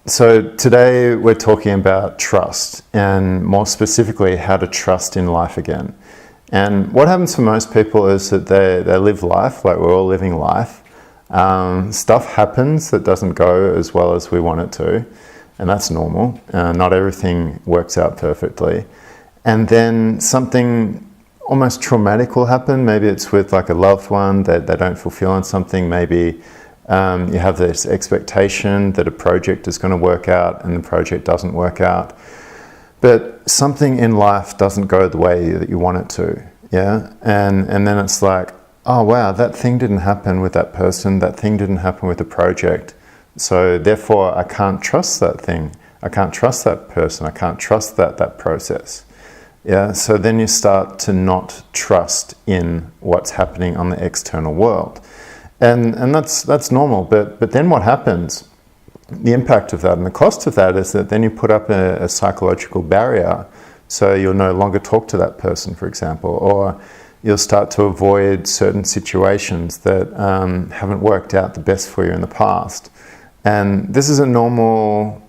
So today we're talking about trust, and more specifically how to trust in life again. And what happens for most people is that they live life like we're all living life. Stuff happens that doesn't go as well as we want it to, and that's normal. Not everything works out perfectly. And then something almost traumatic will happen. Maybe it's with like a loved one that they don't fulfill on something. Maybe you have this expectation that a project is going to work out and the project doesn't work out. But something in life doesn't go the way that you want it to, yeah? And then it's like, oh wow, that thing didn't happen with that person, that thing didn't happen with the project. So therefore I can't trust that thing. I can't trust that person. I can't trust that process. Yeah, so then you start to not trust in what's happening on the external world. And that's normal, but then what happens? The impact of that and the cost of that is that then you put up a psychological barrier, so you'll no longer talk to that person, for example, or you'll start to avoid certain situations that haven't worked out the best for you in the past. And this is a normal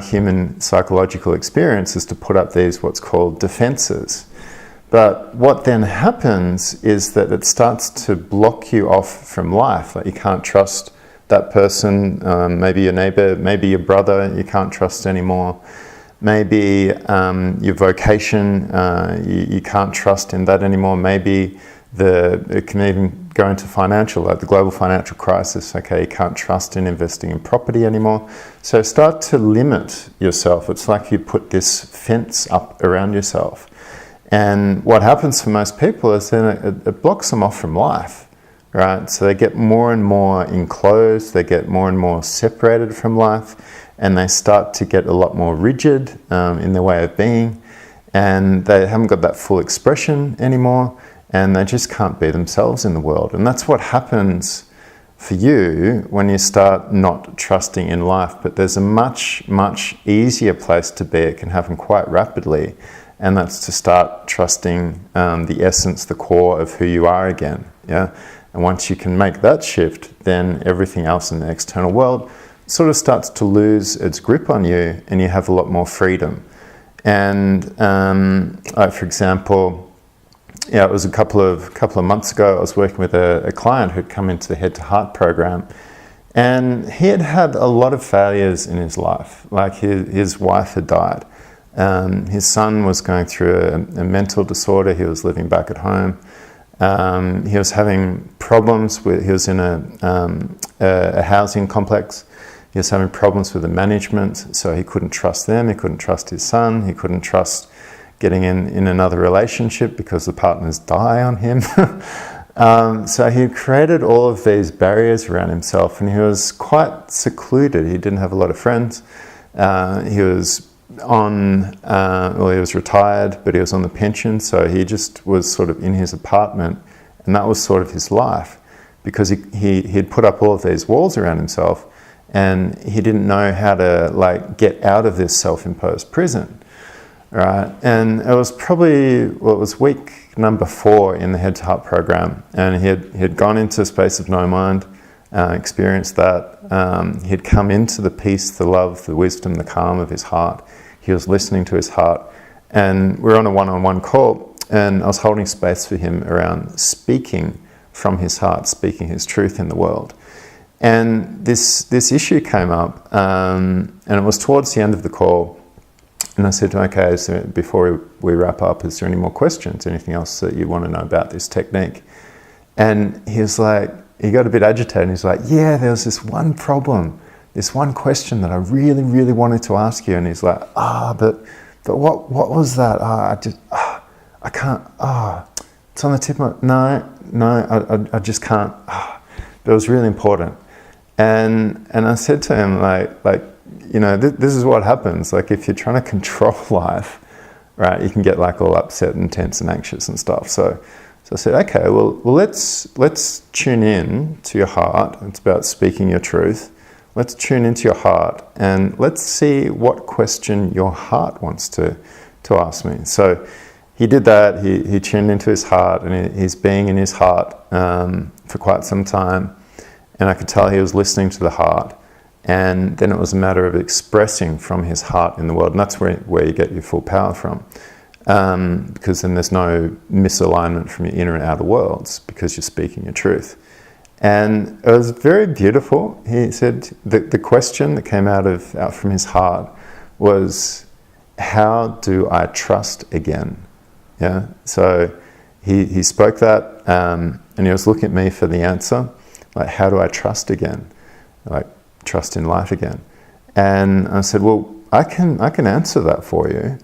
human psychological experience, is to put up these what's called defenses. But what then happens is that it starts to block you off from life. Like you can't trust that person, maybe your neighbor, maybe your brother, you can't trust anymore. Maybe your vocation, you can't trust in that anymore. Maybe it can even go into financial, like the global financial crisis. Okay, you can't trust in investing in property anymore. So start to limit yourself. It's like you put this fence up around yourself. And what happens for most people is then it blocks them off from life. Right, so they get more and more enclosed, they get more and more separated from life, and they start to get a lot more rigid in their way of being, and they haven't got that full expression anymore, and they just can't be themselves in the world. And that's what happens for you when you start not trusting in life. But there's a much, much easier place to be. It can happen quite rapidly, and that's to start trusting the essence, the core of who you are again. Yeah. And once you can make that shift, then everything else in the external world sort of starts to lose its grip on you, and you have a lot more freedom. And like for example, it was a couple of months ago, I was working with a client who'd come into the Head to Heart program, and he had had a lot of failures in his life. Like his wife had died. His son was going through a mental disorder. He was living back at home. He was having problems he was in a housing complex. He was having problems with the management, so he couldn't trust them, he couldn't trust his son, he couldn't trust getting in another relationship because the partners die on him. So he created all of these barriers around himself, and he was quite secluded. He didn't have a lot of friends. He was he was retired, but he was on the pension, so he just was sort of in his apartment, and that was sort of his life, because he'd put up all of these walls around himself, and he didn't know how to like get out of this self-imposed prison, right? And it was probably, it was week number 4 in the Head to Heart program, and he had gone into a space of no mind, experienced that. He'd come into the peace, the love, the wisdom, the calm of his heart. He was listening to his heart, and we were on a one-on-one call, and I was holding space for him around speaking from his heart, speaking his truth in the world. And this issue came up, and it was towards the end of the call, and I said to him, okay, before we wrap up, is there any more questions, anything else that you want to know about this technique? And he was like, he got a bit agitated. He's like, yeah, there was this one problem, this one question that I really, really wanted to ask you. And he's like, but what was that? I can't, it's on the tip of my, no, I just can't. But it was really important. And I said to him, like, you know, this is what happens. Like if you're trying to control life, right, you can get like all upset and tense and anxious and stuff. So I said, okay, well, let's tune in to your heart. It's about speaking your truth. Let's tune into your heart, and let's see what question your heart wants to ask me. So he did that. He tuned into his heart, and he's being in his heart for quite some time. And I could tell he was listening to the heart. And then it was a matter of expressing from his heart in the world. And that's where you get your full power from. Because then there's no misalignment from your inner and outer worlds, because you're speaking your truth. And it was very beautiful. He said the question that came out from his heart was, how do I trust again? Yeah. So he spoke that, and he was looking at me for the answer, like, how do I trust again? Like, trust in life again. And I said, well, I can answer that for you,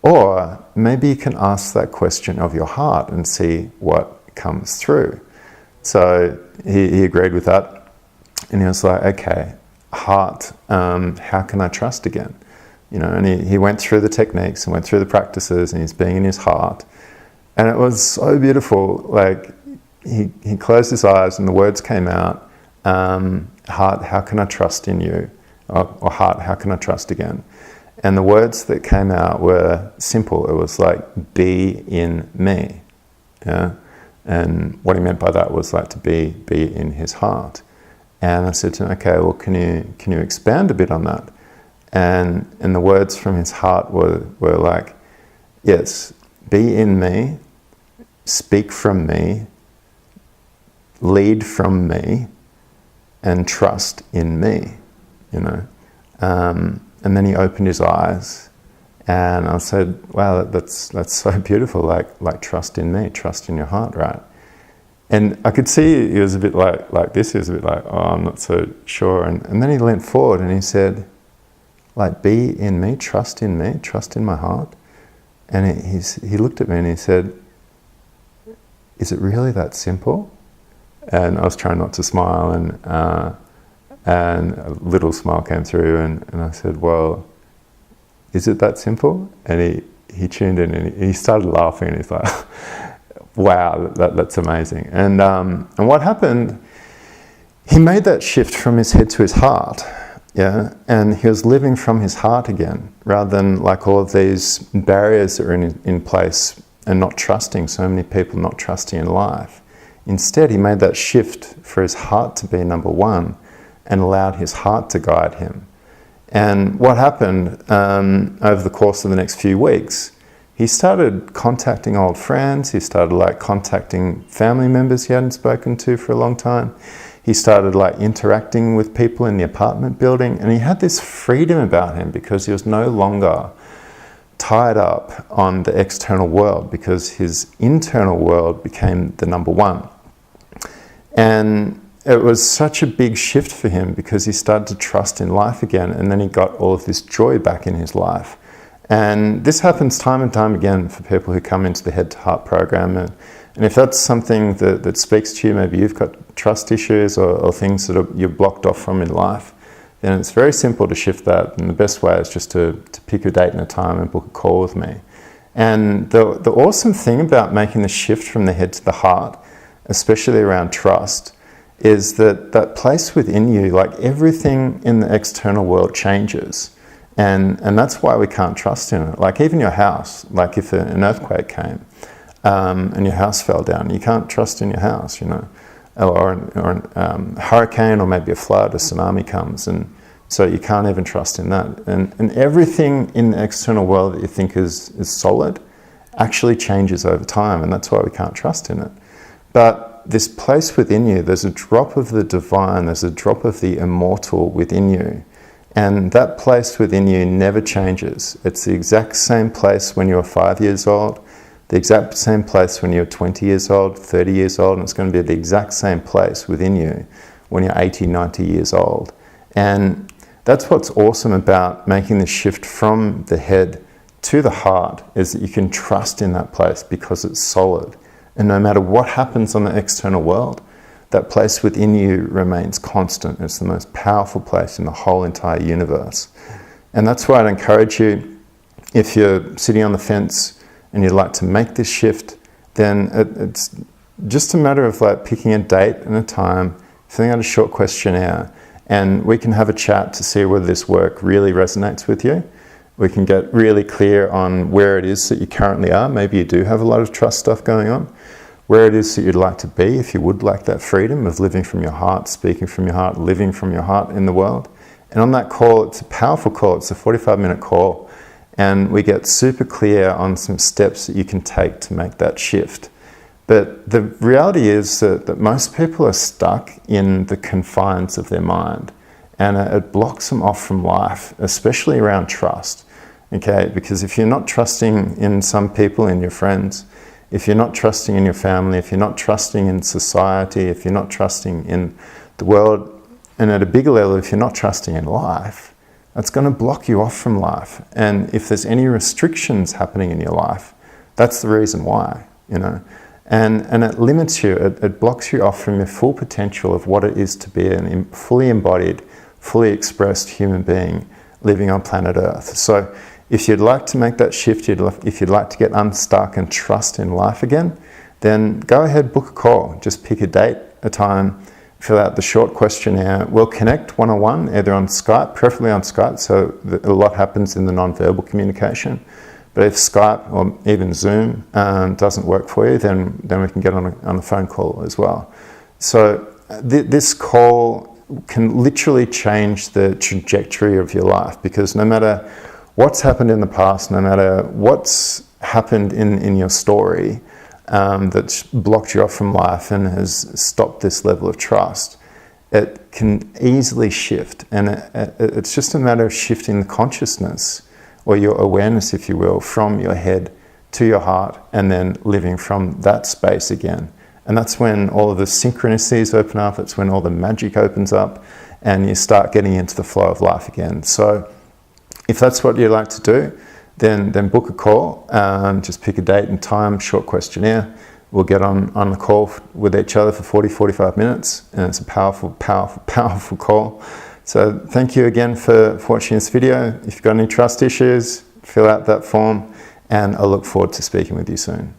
or maybe you can ask that question of your heart and see what comes through. So he agreed with that, and he was like, okay, heart, how can I trust again? You know, and he went through the techniques and went through the practices, and he's being in his heart, and it was so beautiful. Like, he closed his eyes and the words came out, heart, how can I trust in you? Or heart, how can I trust again? And the words that came out were simple. It was like, be in me. Yeah. And what he meant by that was like to be in his heart. And I said to him, okay, well, can you expand a bit on that? And the words from his heart were like, yes, be in me, speak from me, lead from me, and trust in me, you know. And then he opened his eyes, and I said, wow, that's so beautiful, like trust in me, trust in your heart, right? And I could see he was a bit like this, he was a bit like, oh, I'm not so sure. And then he leant forward and he said, like, be in me, trust in my heart. And he looked at me and he said, is it really that simple? And I was trying not to smile, and a little smile came through, and I said, well, is it that simple? And he tuned in and he started laughing, and he's like, wow, that's amazing. And what happened, he made that shift from his head to his heart, yeah, and he was living from his heart again, rather than like all of these barriers that are in place and not trusting, so many people not trusting in life. Instead, he made that shift for his heart to be number one and allowed his heart to guide him. And what happened over the course of the next few weeks, he started contacting old friends. He started like contacting family members he hadn't spoken to for a long time. He started like interacting with people in the apartment building, and he had this freedom about him because he was no longer tied up on the external world, because his internal world became the number one. And it was such a big shift for him because he started to trust in life again, and then he got all of this joy back in his life. And this happens time and time again for people who come into the Head to Heart program. And if that's something that speaks to you, maybe you've got trust issues or things that you're blocked off from in life, then it's very simple to shift that. And the best way is just to pick a date and a time and book a call with me. And the awesome thing about making the shift from the head to the heart, especially around trust, is that place within you, like everything in the external world changes. And that's why we can't trust in it. Like even your house, like if an earthquake came and your house fell down, you can't trust in your house, you know. Or a hurricane, or maybe a flood, a tsunami comes, and so you can't even trust in that. And everything in the external world that you think is solid actually changes over time, and that's why we can't trust in it. But this place within you, there's a drop of the divine, there's a drop of the immortal within you, and that place within you never changes. It's the exact same place when you're 5 years old, the exact same place when you're 20 years old, 30 years old, and it's going to be the exact same place within you when you're 80, 90 years old. And that's what's awesome about making the shift from the head to the heart, is that you can trust in that place because it's solid. And no matter what happens on the external world, that place within you remains constant. It's the most powerful place in the whole entire universe. And that's why I'd encourage you, if you're sitting on the fence and you'd like to make this shift, then it's just a matter of like picking a date and a time, filling out a short questionnaire, and we can have a chat to see whether this work really resonates with you. We can get really clear on where it is that you currently are. Maybe you do have a lot of trust stuff going on. Where it is that you'd like to be, if you would like that freedom of living from your heart, speaking from your heart, living from your heart in the world. And on that call, it's a powerful call. It's a 45-minute call. And we get super clear on some steps that you can take to make that shift. But the reality is that most people are stuck in the confines of their mind. And it blocks them off from life, especially around trust. Okay, because if you're not trusting in some people, in your friends, if you're not trusting in your family, if you're not trusting in society, if you're not trusting in the world, and at a bigger level, if you're not trusting in life, that's going to block you off from life. And if there's any restrictions happening in your life, that's the reason why, you know. And it limits you, it blocks you off from your full potential of what it is to be a fully embodied, fully expressed human being living on planet Earth. So if you'd like to make that shift, if you'd like to get unstuck and trust in life again, then go ahead, book a call. Just pick a date, a time, fill out the short questionnaire. We'll connect one-on-one, either on Skype, preferably on Skype, so a lot happens in the non-verbal communication. But if Skype or even Zoom doesn't work for you, then we can get on a phone call as well. So this call can literally change the trajectory of your life, because no matter what's happened in the past, no matter what's happened in your story that's blocked you off from life and has stopped this level of trust, it can easily shift. And it's just a matter of shifting the consciousness, or your awareness, if you will, from your head to your heart, and then living from that space again. And that's when all of the synchronicities open up, that's when all the magic opens up, and you start getting into the flow of life again. So if that's what you'd like to do, then book a call, just pick a date and time, short questionnaire. We'll get on the call with each other for 45 minutes, and it's a powerful, powerful, powerful call. So thank you again for watching this video. If you've got any trust issues, fill out that form, and I look forward to speaking with you soon.